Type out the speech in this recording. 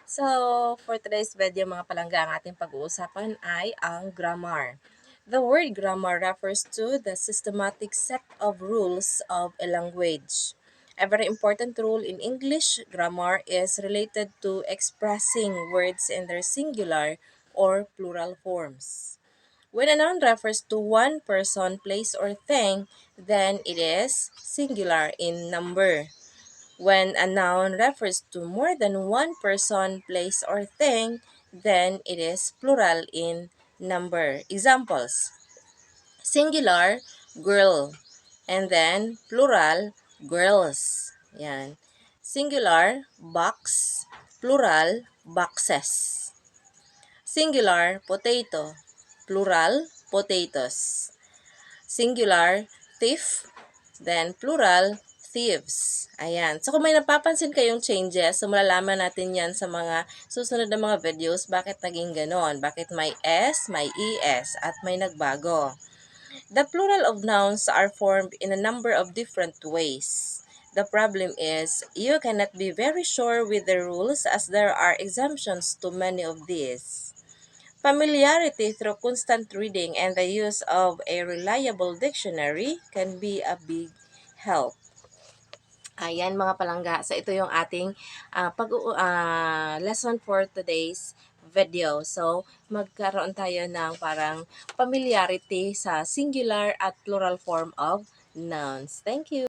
So, for today's video mga palangga, ang ating pag-uusapan ay ang grammar. The word grammar refers to the systematic set of rules of a language. A very important rule in English grammar is related to expressing words in their singular or plural forms. When a noun refers to one person, place, or thing, then it is singular in number. When a noun refers to more than one person, place, or thing, then it is plural in number. Examples: singular, girl, and then plural, girls. Yan. Singular, box, plural, boxes. Singular, potato, plural, potatoes. Singular, thief, then plural, thieves. Ayan. So kung may napapansin kayong changes, so malalaman natin yan sa mga susunod na mga videos, bakit naging ganon, bakit may S, may ES, at may nagbago. The plural of nouns are formed in a number of different ways. The problem is, you cannot be very sure with the rules as there are exemptions to many of these. Familiarity through constant reading and the use of a reliable dictionary can be a big help. Ayan mga palangga. So ito yung ating lesson for today's video. So magkaroon tayo ng parang familiarity sa singular at plural form of nouns. Thank you!